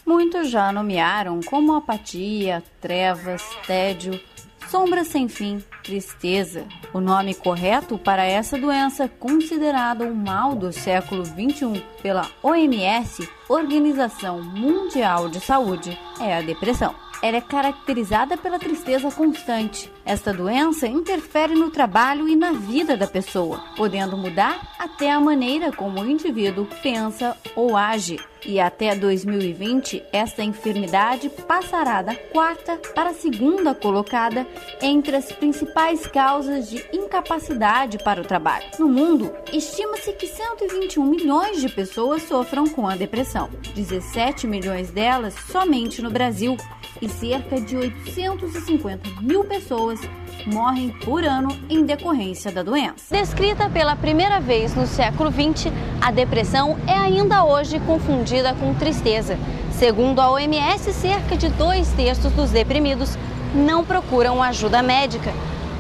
Muitos já nomearam como apatia, trevas, tédio, sombra sem fim, tristeza. O nome correto para essa doença, considerada um mal do século XXI pela OMS, Organização Mundial de Saúde, é a depressão. Ela é caracterizada pela tristeza constante. Esta doença interfere no trabalho e na vida da pessoa, podendo mudar até a maneira como o indivíduo pensa ou age. E até 2020, esta enfermidade passará da quarta para a segunda colocada entre as principais causas de incapacidade para o trabalho. No mundo, estima-se que 121 milhões de pessoas sofram com a depressão, 17 milhões delas somente no Brasil, e cerca de 850 mil pessoas morrem por ano em decorrência da doença. Descrita pela primeira vez no século XX, a depressão é ainda hoje confundida com tristeza. Segundo a OMS, cerca de 2/3 dos deprimidos não procuram ajuda médica.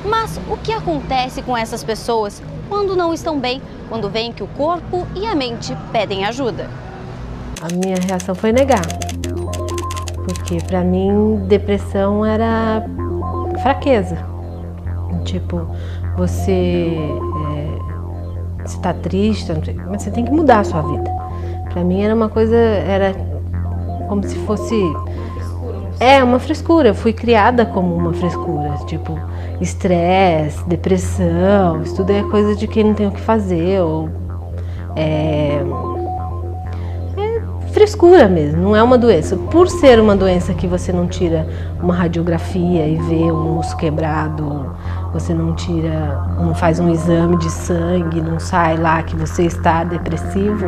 Mas o que acontece com essas pessoas quando não estão bem, quando veem que o corpo e a mente pedem ajuda? A minha reação foi negar. Porque pra mim, depressão era fraqueza. Tipo, você tá triste, mas você tem que mudar a sua vida. Pra mim era uma coisa, era como se fosse... uma frescura. Eu fui criada como uma frescura. Tipo, estresse, depressão, isso tudo é coisa de quem não tem o que fazer. Ou frescura mesmo, não é uma doença. Por ser uma doença que você não tira uma radiografia e vê um osso quebrado, você não faz um exame de sangue, não sai lá que você está depressivo,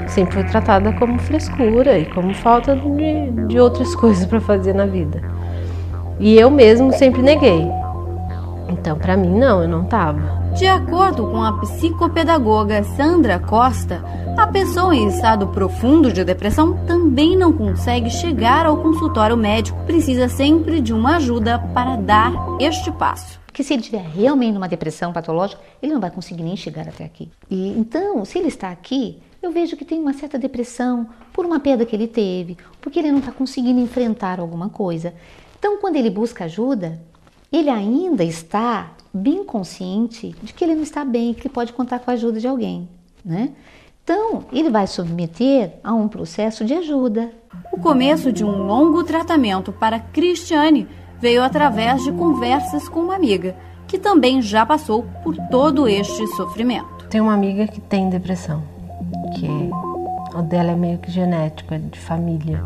sempre foi tratada como frescura e como falta de outras coisas para fazer na vida. E eu mesmo sempre neguei. Então, para mim, não, eu não estava. De acordo com a psicopedagoga Sandra Costa, a pessoa em estado profundo de depressão também não consegue chegar ao consultório médico, precisa sempre de uma ajuda para dar este passo. Porque se ele estiver realmente numa depressão patológica, ele não vai conseguir nem chegar até aqui. E então, se ele está aqui, eu vejo que tem uma certa depressão por uma perda que ele teve, porque ele não está conseguindo enfrentar alguma coisa. Então, quando ele busca ajuda, ele ainda está bem consciente de que ele não está bem, que ele pode contar com a ajuda de alguém, né? Então, ele vai submeter a um processo de ajuda. O começo de um longo tratamento para Cristiane veio através de conversas com uma amiga, que também já passou por todo este sofrimento. Tenho uma amiga que tem depressão, que o dela é meio que genético, é de família.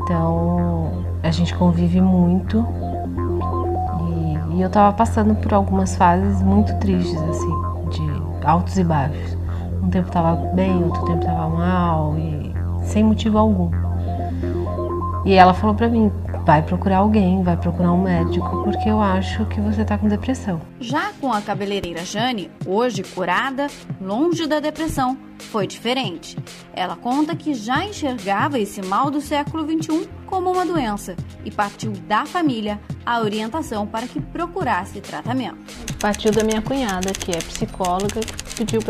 Então, a gente convive muito. E eu tava passando por algumas fases muito tristes, assim, de altos e baixos. Um tempo tava bem, outro tempo tava mal, e sem motivo algum. E ela falou pra mim, vai procurar alguém, vai procurar um médico, porque eu acho que você tá com depressão. Já com a cabeleireira Jane, hoje curada, longe da depressão, foi diferente. Ela conta que já enxergava esse mal do século XXI como uma doença e partiu da família a orientação para que procurasse tratamento. Partiu da minha cunhada, que é psicóloga, que pediu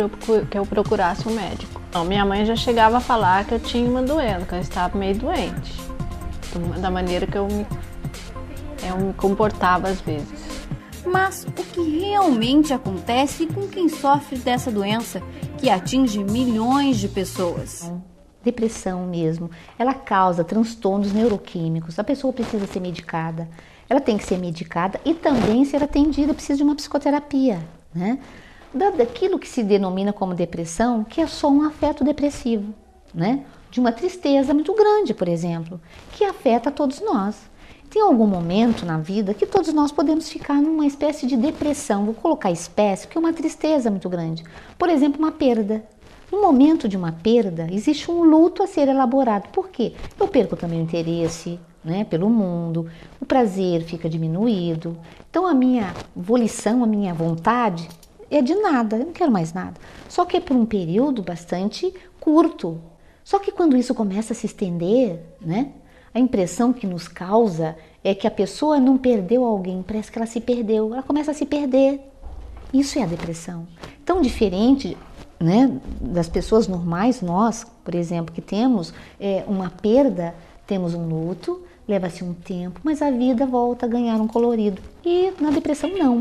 que eu procurasse um médico. Então, minha mãe já chegava a falar que eu tinha uma doença, que eu estava meio doente, da maneira que eu me comportava às vezes. Mas o que realmente acontece com quem sofre dessa doença que atinge milhões de pessoas? Depressão mesmo, ela causa transtornos neuroquímicos, a pessoa precisa ser medicada, ela tem que ser medicada e também ser atendida, precisa de uma psicoterapia, né? Daquilo que se denomina como depressão, que é só um afeto depressivo, né? De uma tristeza muito grande, por exemplo, que afeta todos nós. Tem algum momento na vida que todos nós podemos ficar numa espécie de depressão, vou colocar espécie, porque é uma tristeza muito grande. Por exemplo, uma perda. No momento de uma perda, existe um luto a ser elaborado. Por quê? Eu perco também o interesse, né, pelo mundo, o prazer fica diminuído. Então a minha volição, a minha vontade é de nada, eu não quero mais nada. Só que é por um período bastante curto. Só que quando isso começa a se estender, né, a impressão que nos causa é que a pessoa não perdeu alguém, parece que ela se perdeu, ela começa a se perder. Isso é a depressão. Tão diferente né, das pessoas normais, nós, por exemplo, que temos uma perda, temos um luto, leva-se um tempo, mas a vida volta a ganhar um colorido. E na depressão, não.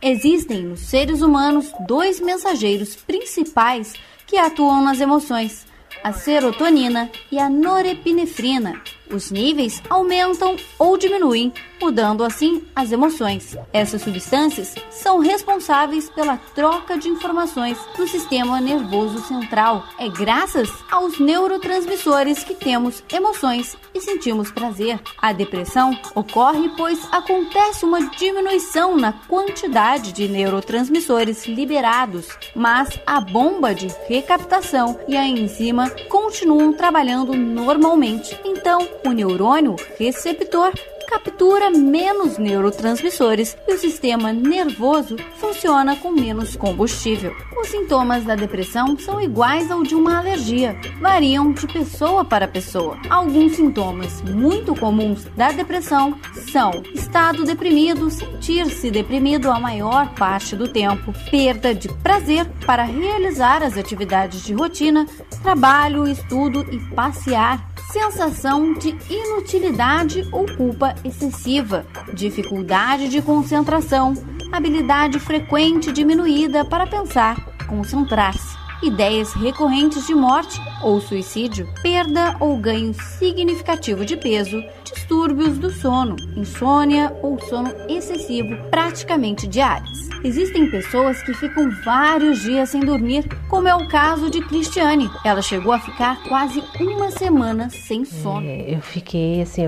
Existem nos seres humanos 2 mensageiros principais que atuam nas emoções: a serotonina e a norepinefrina. Os níveis aumentam ou diminuem, mudando assim as emoções. Essas substâncias são responsáveis pela troca de informações do sistema nervoso central. É graças aos neurotransmissores que temos emoções e sentimos prazer. A depressão ocorre pois acontece uma diminuição na quantidade de neurotransmissores liberados, mas a bomba de recaptação e a enzima continuam trabalhando normalmente. Então, o neurônio receptor captura menos neurotransmissores e o sistema nervoso funciona com menos combustível. Os sintomas da depressão são iguais ao de uma alergia, variam de pessoa para pessoa. Alguns sintomas muito comuns da depressão são estado deprimido, sentir-se deprimido a maior parte do tempo, perda de prazer para realizar as atividades de rotina, trabalho, estudo e passear, sensação de inutilidade ou culpa excessiva, dificuldade de concentração, habilidade frequente diminuída para pensar, concentrar-se, ideias recorrentes de morte ou suicídio, perda ou ganho significativo de peso, distúrbios do sono, insônia ou sono excessivo praticamente diários. Existem pessoas que ficam vários dias sem dormir, como é o caso de Cristiane. Ela chegou a ficar quase uma semana sem sono. Eu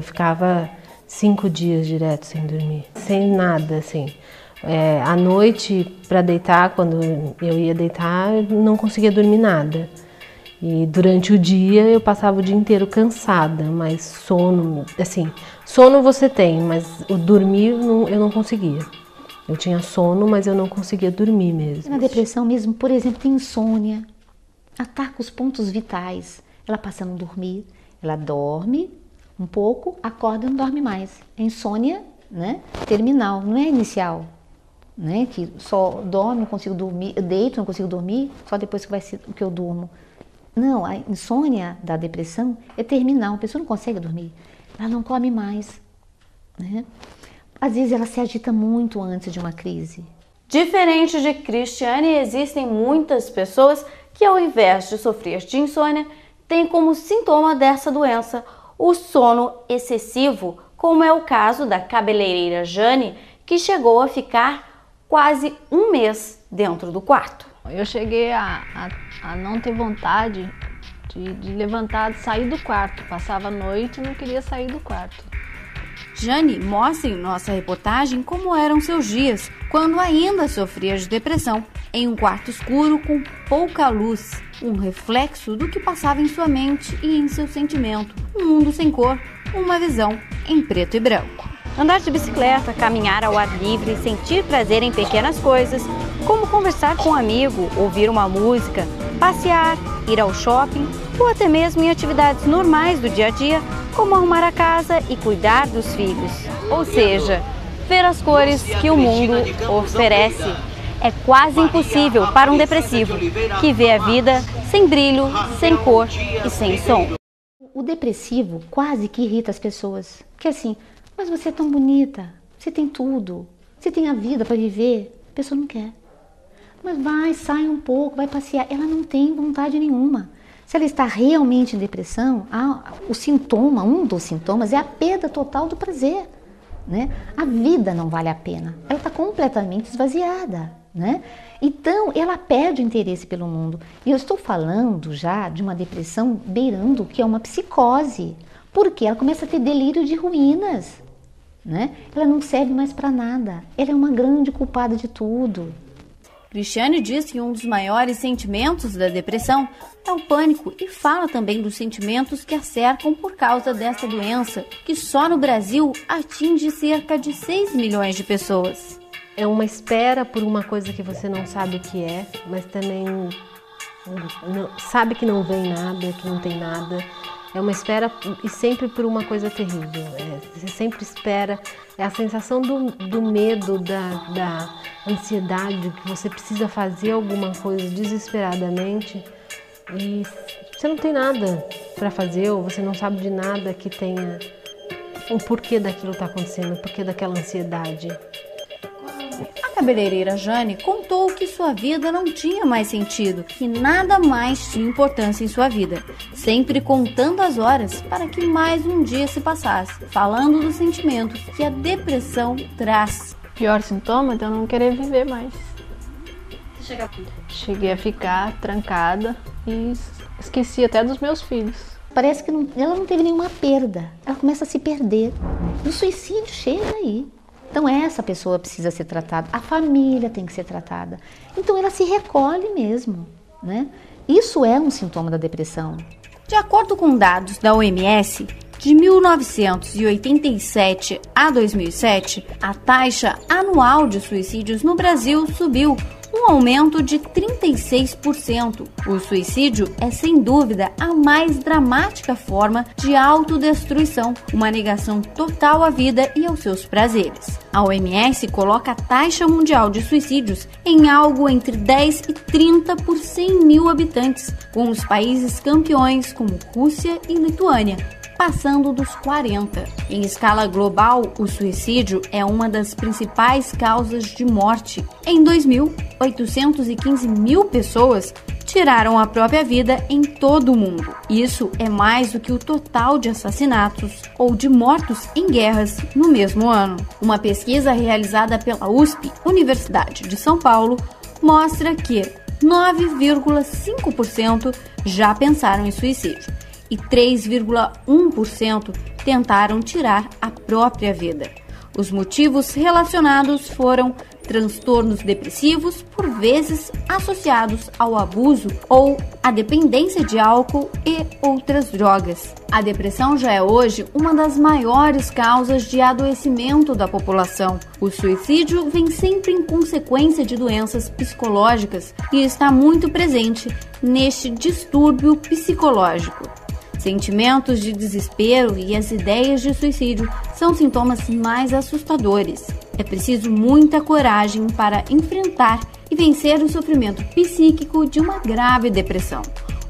ficava 5 dias direto sem dormir, sem nada, assim. À noite, para deitar, quando eu ia deitar, eu não conseguia dormir nada. E durante o dia eu passava o dia inteiro cansada, mas sono, assim, sono você tem, mas o dormir eu não conseguia. Eu tinha sono, mas eu não conseguia dormir mesmo. Na depressão mesmo, por exemplo, tem insônia, ataca os pontos vitais. Ela passa a não dormir, ela dorme um pouco, acorda e não dorme mais. É insônia, né, terminal, não é inicial. Né, que só dorme, não consigo dormir, eu deito, não consigo dormir, só depois que eu durmo. Não, a insônia da depressão é terminal, a pessoa não consegue dormir, ela não come mais, né? Às vezes ela se agita muito antes de uma crise. Diferente de Cristiane, existem muitas pessoas que, ao invés de sofrer de insônia, têm como sintoma dessa doença o sono excessivo, como é o caso da cabeleireira Jane, que chegou a ficar quase um mês dentro do quarto. Eu cheguei a não ter vontade de levantar, de sair do quarto. Passava a noite e não queria sair do quarto. Jane mostra em nossa reportagem como eram seus dias, quando ainda sofria de depressão, em um quarto escuro com pouca luz, um reflexo do que passava em sua mente e em seu sentimento, um mundo sem cor, uma visão em preto e branco. Andar de bicicleta, caminhar ao ar livre, sentir prazer em pequenas coisas, como conversar com um amigo, ouvir uma música, passear, ir ao shopping ou até mesmo em atividades normais do dia a dia, como arrumar a casa e cuidar dos filhos. Ou seja, ver as cores que o mundo oferece. É quase impossível para um depressivo, que vê a vida sem brilho, sem cor e sem som. O depressivo quase que irrita as pessoas, porque assim, mas você é tão bonita, você tem tudo, você tem a vida para viver, a pessoa não quer. Mas vai, sai um pouco, vai passear, ela não tem vontade nenhuma. Se ela está realmente em depressão, o sintoma, um dos sintomas é a perda total do prazer, né? A vida não vale a pena, ela está completamente esvaziada, né? Então, ela perde o interesse pelo mundo. E eu estou falando já de uma depressão beirando o que é uma psicose, porque ela começa a ter delírio de ruínas, né? Ela não serve mais para nada, ela é uma grande culpada de tudo. Cristiane diz que um dos maiores sentimentos da depressão é o pânico e fala também dos sentimentos que a cercam por causa dessa doença, que só no Brasil atinge cerca de 6 milhões de pessoas. É uma espera por uma coisa que você não sabe o que é, mas também sabe que não vem nada, que não tem nada. É uma espera e sempre por uma coisa terrível. Você sempre espera, é a sensação do medo, da ansiedade, que você precisa fazer alguma coisa desesperadamente e você não tem nada para fazer, ou você não sabe de nada que tenha o porquê daquilo está acontecendo, o porquê daquela ansiedade. A cabeleireira Jane contou que sua vida não tinha mais sentido, que nada mais tinha importância em sua vida, sempre contando as horas para que mais um dia se passasse, falando do sentimento que a depressão traz. O pior sintoma é eu não querer viver mais. Cheguei a ficar trancada e esqueci até dos meus filhos. Parece que ela não teve nenhuma perda, ela começa a se perder. E o suicídio chega aí. Então essa pessoa precisa ser tratada, a família tem que ser tratada. Então ela se recolhe mesmo, né? Isso é um sintoma da depressão. De acordo com dados da OMS, de 1987 a 2007, a taxa anual de suicídios no Brasil subiu, um aumento de 36%. O suicídio é, sem dúvida, a mais dramática forma de autodestruição, uma negação total à vida e aos seus prazeres. A OMS coloca a taxa mundial de suicídios em algo entre 10 e 30 por 100 mil habitantes, com os países campeões como Rússia e Lituânia passando dos 40. Em escala global, o suicídio é uma das principais causas de morte. Em 2000, 815 mil pessoas tiraram a própria vida em todo o mundo. Isso é mais do que o total de assassinatos ou de mortos em guerras no mesmo ano. Uma pesquisa realizada pela USP, Universidade de São Paulo, mostra que 9,5% já pensaram em suicídio e 3,1% tentaram tirar a própria vida. Os motivos relacionados foram transtornos depressivos, por vezes associados ao abuso ou à dependência de álcool e outras drogas. A depressão já é hoje uma das maiores causas de adoecimento da população. O suicídio vem sempre em consequência de doenças psicológicas e está muito presente neste distúrbio psicológico. Sentimentos de desespero e as ideias de suicídio são sintomas mais assustadores. É preciso muita coragem para enfrentar e vencer o sofrimento psíquico de uma grave depressão.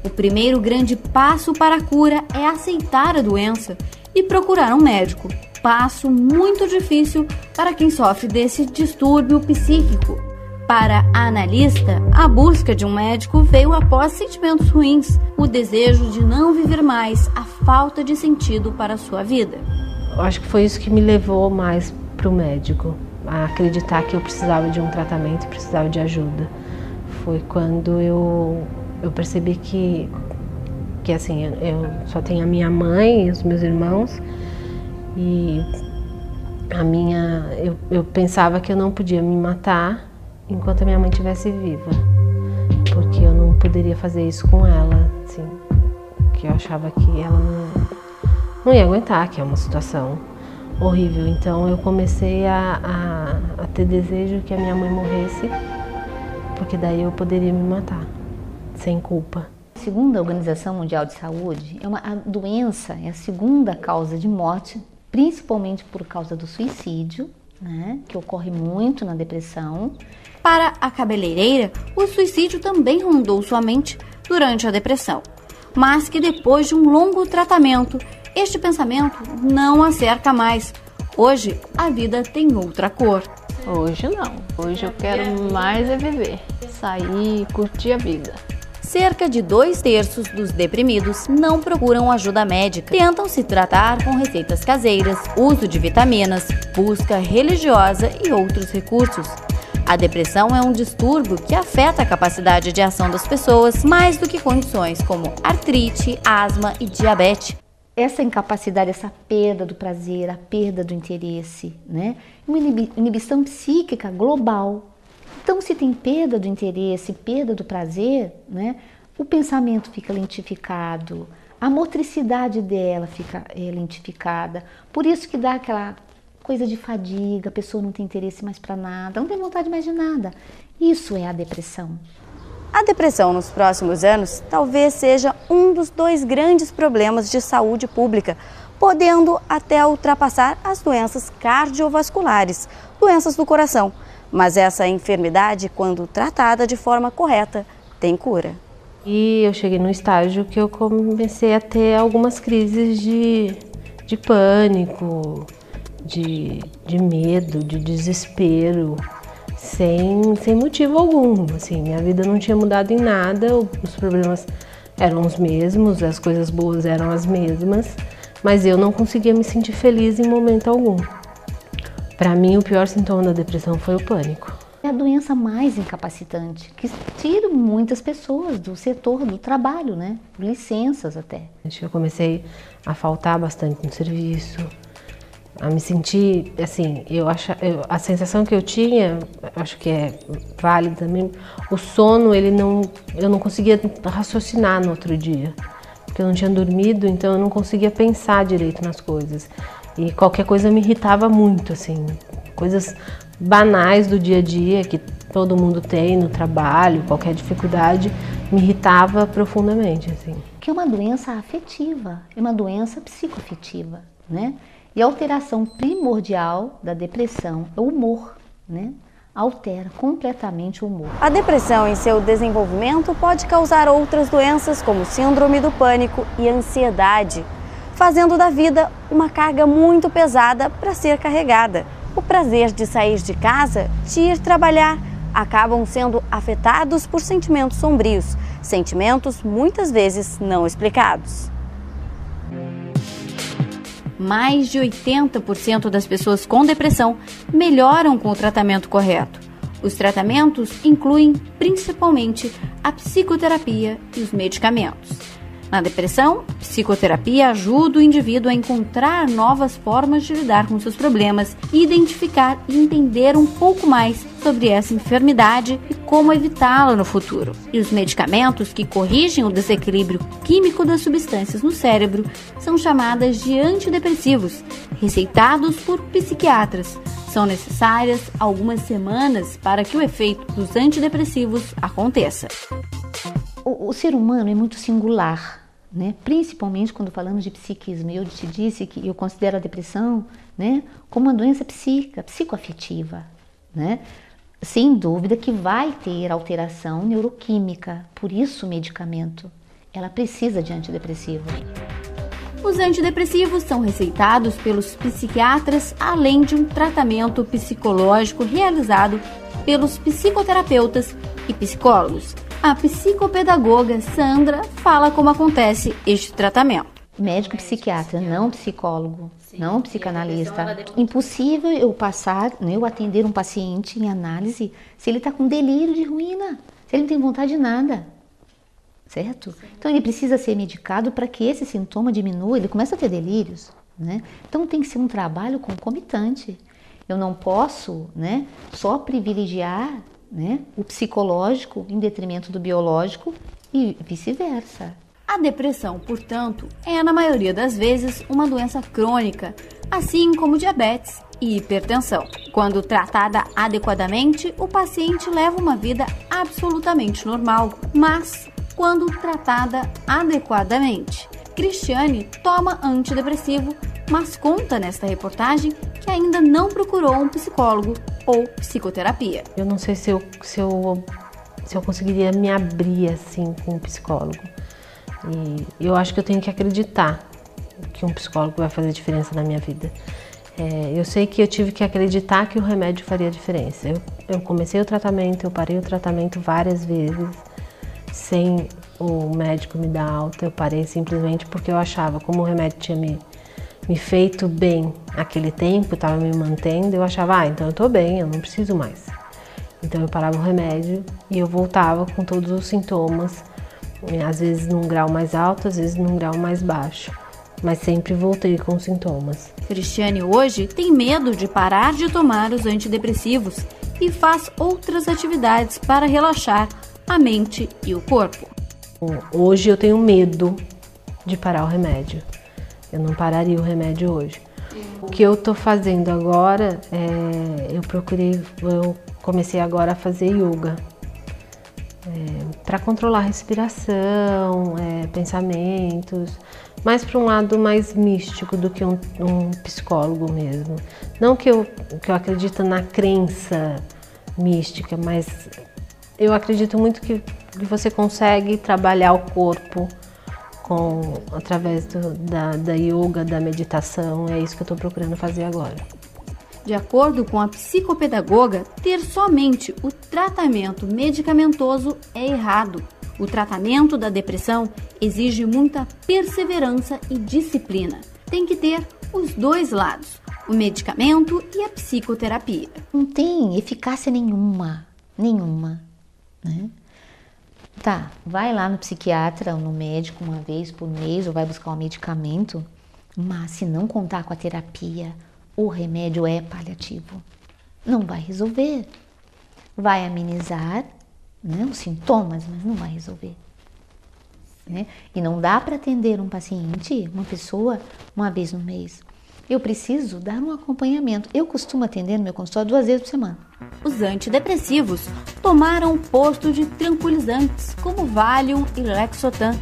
O primeiro grande passo para a cura é aceitar a doença e procurar um médico. Passo muito difícil para quem sofre desse distúrbio psíquico. Para a analista, a busca de um médico veio após sentimentos ruins, o desejo de não viver mais, a falta de sentido para a sua vida. Eu acho que foi isso que me levou mais para o médico, a acreditar que eu precisava de um tratamento e precisava de ajuda. Foi quando eu percebi que assim, eu só tenho a minha mãe e os meus irmãos e eu pensava que eu não podia me matar enquanto a minha mãe estivesse viva, porque eu não poderia fazer isso com ela, assim, que eu achava que ela não ia aguentar, que é uma situação horrível. Então eu comecei a ter desejo que a minha mãe morresse, porque daí eu poderia me matar, sem culpa. Segundo a Organização Mundial de Saúde, a doença é a segunda causa de morte, principalmente por causa do suicídio, né, que ocorre muito na depressão. Para a cabeleireira, o suicídio também rondou sua mente durante a depressão, mas que depois de um longo tratamento, este pensamento não a cerca mais. Hoje, a vida tem outra cor. Hoje não. Hoje eu quero mais é viver, sair, curtir a vida. Cerca de 2/3 dos deprimidos não procuram ajuda médica. Tentam se tratar com receitas caseiras, uso de vitaminas, busca religiosa e outros recursos. A depressão é um distúrbio que afeta a capacidade de ação das pessoas mais do que condições como artrite, asma e diabetes. Essa incapacidade, essa perda do prazer, a perda do interesse, né? Uma inibição psíquica global. Então, se tem perda do interesse, perda do prazer, né? O pensamento fica lentificado, a motricidade dela fica lentificada. Por isso que dá aquela coisa de fadiga, a pessoa não tem interesse mais para nada, não tem vontade mais de nada. Isso é a depressão. A depressão nos próximos anos talvez seja um dos 2 grandes problemas de saúde pública, podendo até ultrapassar as doenças cardiovasculares, doenças do coração. Mas essa enfermidade, quando tratada de forma correta, tem cura. E eu cheguei num estágio que eu comecei a ter algumas crises de pânico, de medo, de desespero, sem motivo algum. Assim, minha vida não tinha mudado em nada, os problemas eram os mesmos, as coisas boas eram as mesmas, mas eu não conseguia me sentir feliz em momento algum. Para mim, o pior sintoma da depressão foi o pânico. É a doença mais incapacitante, que tira muitas pessoas do setor do trabalho, né? Por licenças até. Eu comecei a faltar bastante no serviço, a me sentir, assim, a sensação que eu tinha, acho que é válida também, o sono, eu não conseguia raciocinar no outro dia, porque eu não tinha dormido, então eu não conseguia pensar direito nas coisas. E qualquer coisa me irritava muito, assim, coisas banais do dia a dia que todo mundo tem no trabalho, qualquer dificuldade, me irritava profundamente, assim. Que é uma doença afetiva, é uma doença psicoafetiva, né? E a alteração primordial da depressão é o humor, né? Altera completamente o humor. A depressão em seu desenvolvimento pode causar outras doenças como síndrome do pânico e ansiedade, fazendo da vida uma carga muito pesada para ser carregada. O prazer de sair de casa, de ir trabalhar, acabam sendo afetados por sentimentos sombrios, sentimentos muitas vezes não explicados. Mais de 80% das pessoas com depressão melhoram com o tratamento correto. Os tratamentos incluem principalmente a psicoterapia e os medicamentos. Na depressão, a psicoterapia ajuda o indivíduo a encontrar novas formas de lidar com seus problemas, identificar e entender um pouco mais sobre essa enfermidade e como evitá-la no futuro. E os medicamentos que corrigem o desequilíbrio químico das substâncias no cérebro são chamadas de antidepressivos, receitados por psiquiatras. São necessárias algumas semanas para que o efeito dos antidepressivos aconteça. O ser humano é muito singular, né? Principalmente quando falamos de psiquismo. Eu te disse que eu considero a depressão, né, como uma doença psíquica, psicoafetiva, né? Sem dúvida que vai ter alteração neuroquímica, por isso o medicamento. Ela precisa de antidepressivo. Os antidepressivos são receitados pelos psiquiatras, além de um tratamento psicológico realizado pelos psicoterapeutas e psicólogos. A psicopedagoga Sandra fala como acontece este tratamento. Médico psiquiatra, não psicólogo, não psicanalista. Impossível eu passar, eu atender um paciente em análise se ele está com delírio de ruína, se ele não tem vontade de nada, certo? Então ele precisa ser medicado para que esse sintoma diminua, ele começa a ter delírios, né? Então tem que ser um trabalho concomitante. Eu não posso, né, só privilegiar, né, o psicológico em detrimento do biológico e vice-versa. A depressão, portanto, é na maioria das vezes uma doença crônica, assim como diabetes e hipertensão. Quando tratada adequadamente, o paciente leva uma vida absolutamente normal, mas quando tratada adequadamente. Cristiane toma antidepressivo, mas conta nesta reportagem que ainda não procurou um psicólogo ou psicoterapia. Eu não sei se eu conseguiria me abrir assim com um psicólogo. E eu acho que eu tenho que acreditar que um psicólogo vai fazer diferença na minha vida. Eu sei que eu tive que acreditar que o remédio faria diferença. Eu comecei o tratamento, eu parei o tratamento várias vezes, sem o médico me dar alta. Eu parei simplesmente porque eu achava, como o remédio tinha me feito bem aquele tempo, estava me mantendo, eu achava, então eu tô bem, eu não preciso mais. Então eu parava o remédio e eu voltava com todos os sintomas, às vezes num grau mais alto, às vezes num grau mais baixo, mas sempre voltei com sintomas. Cristiane hoje tem medo de parar de tomar os antidepressivos e faz outras atividades para relaxar a mente e o corpo. Hoje eu tenho medo de parar o remédio. Eu não pararia o remédio hoje. O que eu tô fazendo agora eu comecei agora a fazer yoga. para controlar a respiração, pensamentos, mais para um lado mais místico do que um psicólogo mesmo. Não que eu acredito na crença mística, mas eu acredito muito que você consegue trabalhar o corpo através da yoga, da meditação. É isso que eu estou procurando fazer agora. De acordo com a psicopedagoga, ter somente o tratamento medicamentoso é errado. O tratamento da depressão exige muita perseverança e disciplina. Tem que ter os dois lados, o medicamento e a psicoterapia. Não tem eficácia nenhuma, né? Tá, vai lá no psiquiatra ou no médico uma vez por mês ou vai buscar um medicamento, mas se não contar com a terapia, o remédio é paliativo. Não vai resolver. Vai amenizar, né, os sintomas, mas não vai resolver. Né? E não dá para atender um paciente, uma pessoa, uma vez no mês. Eu preciso dar um acompanhamento. Eu costumo atender no meu consultório 2 vezes por semana. Os antidepressivos tomaram o posto de tranquilizantes, como Valium e Lexotan,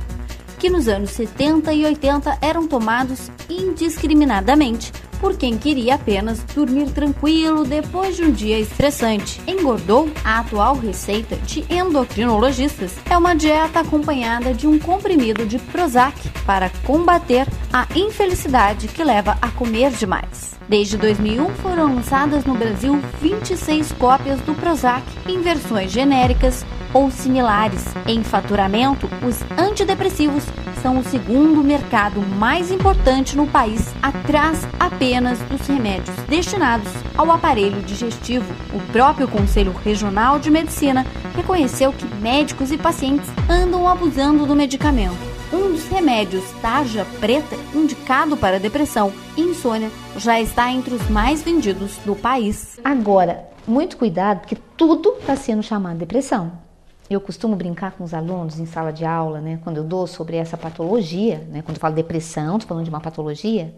que nos anos 70 e 80 eram tomados indiscriminadamente por quem queria apenas dormir tranquilo depois de um dia estressante. Engordou? A atual receita de endocrinologistas é uma dieta acompanhada de um comprimido de Prozac para combater a infelicidade que leva a comer demais. Desde 2001 foram lançadas no Brasil 26 cópias do Prozac em versões genéricas ou similares. Em faturamento, os antidepressivos são o segundo mercado mais importante no país, atrás apenas dos remédios destinados ao aparelho digestivo. O próprio Conselho Regional de Medicina reconheceu que médicos e pacientes andam abusando do medicamento. Um dos remédios tarja preta, indicado para depressão e insônia, já está entre os mais vendidos do país. Agora, muito cuidado, porque tudo está sendo chamado de depressão. Eu costumo brincar com os alunos em sala de aula, né, quando eu dou sobre essa patologia, né, quando eu falo depressão, estou falando de uma patologia,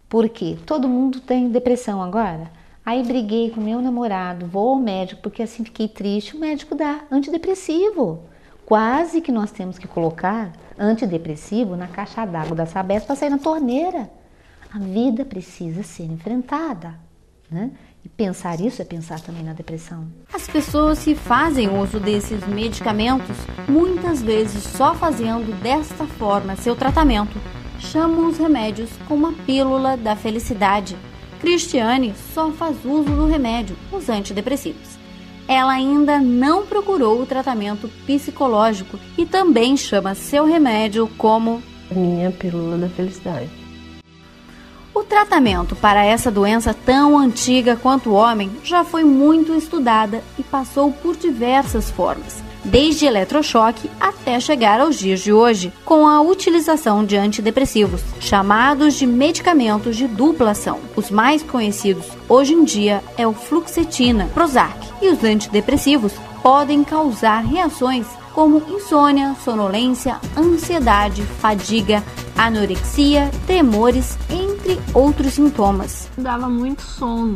porque todo mundo tem depressão agora. Aí briguei com meu namorado, vou ao médico porque assim fiquei triste, o médico dá antidepressivo. Quase que nós temos que colocar antidepressivo na caixa d'água da Sabesp para sair na torneira. A vida precisa ser enfrentada, né? E pensar isso é pensar também na depressão. As pessoas que fazem uso desses medicamentos, muitas vezes só fazendo desta forma seu tratamento, chamam os remédios como a pílula da felicidade. Cristiane só faz uso do remédio, os antidepressivos. Ela ainda não procurou o tratamento psicológico e também chama seu remédio como minha pílula da felicidade. O tratamento para essa doença tão antiga quanto o homem já foi muito estudada e passou por diversas formas, desde eletrochoque até chegar aos dias de hoje, com a utilização de antidepressivos, chamados de medicamentos de dupla ação. Os mais conhecidos hoje em dia é o Fluoxetina, Prozac, e os antidepressivos podem causar reações como insônia, sonolência, ansiedade, fadiga, anorexia, tremores, entre outros sintomas. Dava muito sono,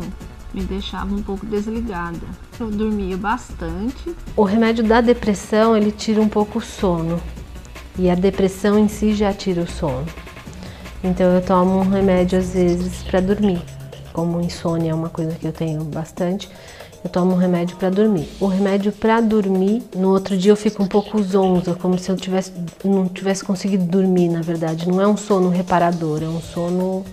me deixava um pouco desligada. Eu dormia bastante. O remédio da depressão, ele tira um pouco o sono. E a depressão em si já tira o sono. Então eu tomo um remédio às vezes para dormir. Como insônia é uma coisa que eu tenho bastante, eu tomo um remédio para dormir. O remédio para dormir, no outro dia eu fico um pouco zonza, como se eu não tivesse conseguido dormir, na verdade. Não é um sono reparador, é um sono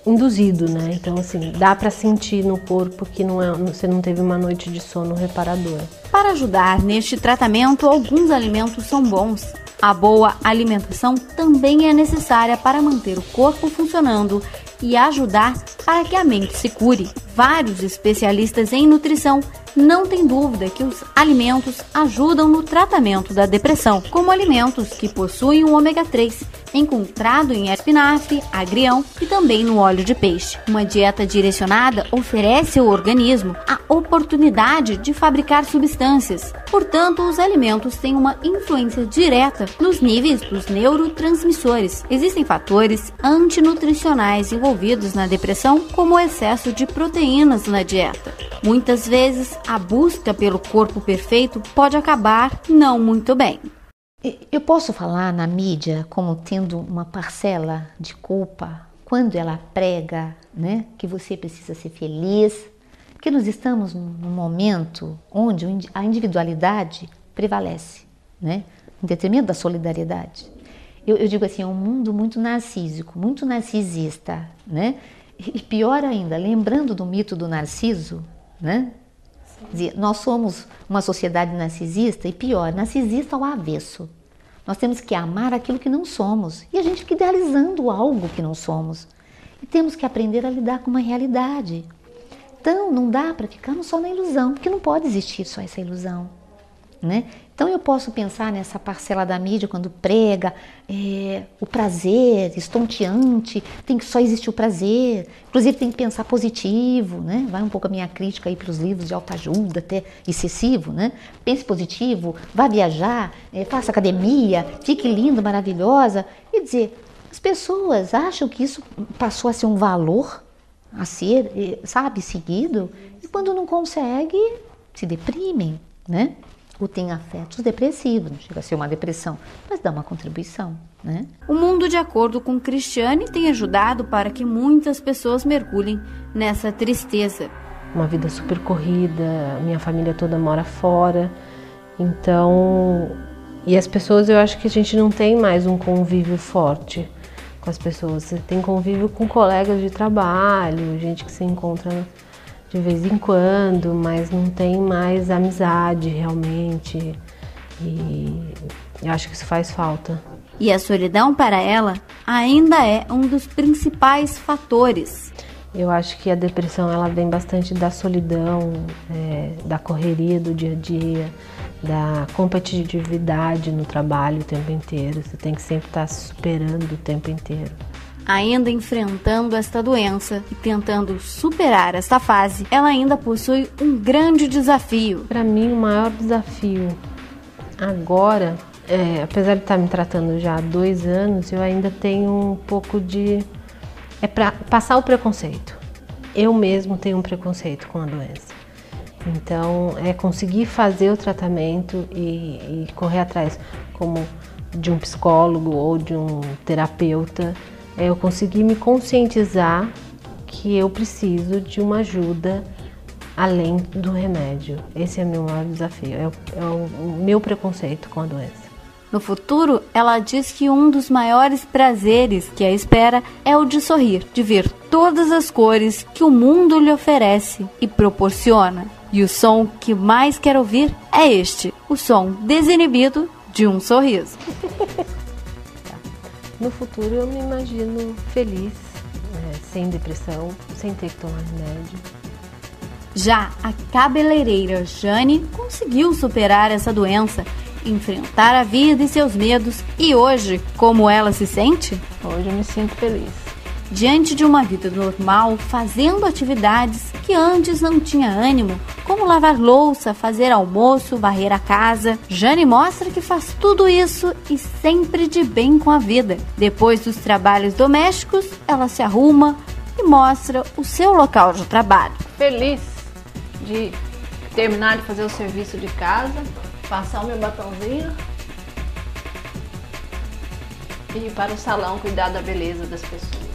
induzido, né? Então, assim, dá para sentir no corpo que você não teve uma noite de sono reparadora. Para ajudar neste tratamento, alguns alimentos são bons. A boa alimentação também é necessária para manter o corpo funcionando e ajudar para que a mente se cure. Vários especialistas em nutrição não têm dúvida que os alimentos ajudam no tratamento da depressão, como alimentos que possuem o ômega 3, encontrado em espinafre, agrião e também no óleo de peixe. Uma dieta direcionada oferece ao organismo a oportunidade de fabricar substâncias. Portanto, os alimentos têm uma influência direta nos níveis dos neurotransmissores. Existem fatores antinutricionais envolvidos na depressão, como o excesso de proteínas na dieta. Muitas vezes, a busca pelo corpo perfeito pode acabar não muito bem. Eu posso falar na mídia como tendo uma parcela de culpa quando ela prega, né, que você precisa ser feliz, porque nós estamos num momento onde a individualidade prevalece, né, em detrimento da solidariedade. Eu digo assim, é um mundo muito narcísico, muito narcisista, né? E pior ainda, lembrando do mito do Narciso, né? Nós somos uma sociedade narcisista e pior, narcisista ao avesso. Nós temos que amar aquilo que não somos e a gente fica idealizando algo que não somos. E temos que aprender a lidar com uma realidade. Então não dá para ficarmos só na ilusão, porque não pode existir só essa ilusão, né? Então eu posso pensar nessa parcela da mídia quando prega o prazer estonteante, tem que só existir o prazer, inclusive tem que pensar positivo, né? Vai um pouco a minha crítica aí para os livros de autoajuda, até excessivo, né? Pense positivo, vá viajar, faça academia, fique linda, maravilhosa, e dizer, as pessoas acham que isso passou a ser um valor a ser, sabe, seguido, e quando não consegue, se deprimem, né? Ou tem afetos depressivos, não chega a ser uma depressão, mas dá uma contribuição, né? O Mundo de Acordo com Cristiane tem ajudado para que muitas pessoas mergulhem nessa tristeza. Uma vida super corrida, minha família toda mora fora, então... E as pessoas, eu acho que a gente não tem mais um convívio forte com as pessoas. Você tem convívio com colegas de trabalho, gente que se encontra de vez em quando, mas não tem mais amizade realmente, e eu acho que isso faz falta. E a solidão para ela ainda é um dos principais fatores. Eu acho que a depressão ela vem bastante da solidão, da correria do dia a dia, da competitividade no trabalho o tempo inteiro. Você tem que sempre estar se superando o tempo inteiro. Ainda enfrentando esta doença e tentando superar esta fase, ela ainda possui um grande desafio. Para mim, o maior desafio agora, apesar de estar me tratando já há 2 anos, eu ainda tenho um pouco de... para passar o preconceito. Eu mesmo tenho um preconceito com a doença. Então, conseguir fazer o tratamento e correr atrás, como de um psicólogo ou de um terapeuta, eu consegui me conscientizar que eu preciso de uma ajuda além do remédio. Esse é o meu maior desafio, é o meu preconceito com a doença. No futuro, ela diz que um dos maiores prazeres que a espera é o de sorrir, de ver todas as cores que o mundo lhe oferece e proporciona. E o som que mais quer ouvir é este, o som desinibido de um sorriso. No futuro eu me imagino feliz, sem depressão, sem ter que tomar remédio. Já a cabeleireira Jane conseguiu superar essa doença, enfrentar a vida e seus medos. E hoje, como ela se sente? Hoje eu me sinto feliz. Diante de uma vida normal, fazendo atividades que antes não tinha ânimo, como lavar louça, fazer almoço, varrer a casa, Jane mostra que faz tudo isso e sempre de bem com a vida. Depois dos trabalhos domésticos, ela se arruma e mostra o seu local de trabalho. Feliz de terminar de fazer o serviço de casa, passar o meu batonzinho e ir para o salão cuidar da beleza das pessoas.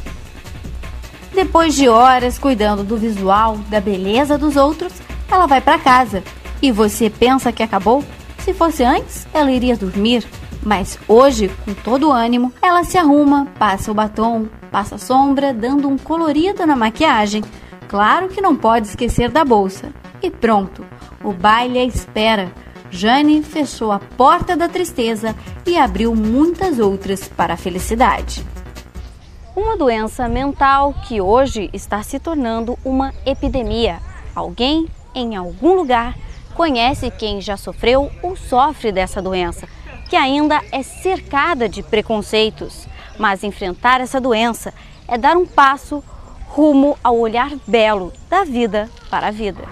Depois de horas cuidando do visual, da beleza dos outros, ela vai para casa. E você pensa que acabou? Se fosse antes, ela iria dormir. Mas hoje, com todo o ânimo, ela se arruma, passa o batom, passa a sombra, dando um colorido na maquiagem. Claro que não pode esquecer da bolsa. E pronto, o baile à espera. Jane fechou a porta da tristeza e abriu muitas outras para a felicidade. Uma doença mental que hoje está se tornando uma epidemia. Alguém, em algum lugar, conhece quem já sofreu ou sofre dessa doença, que ainda é cercada de preconceitos. Mas enfrentar essa doença é dar um passo rumo ao olhar belo da vida para a vida.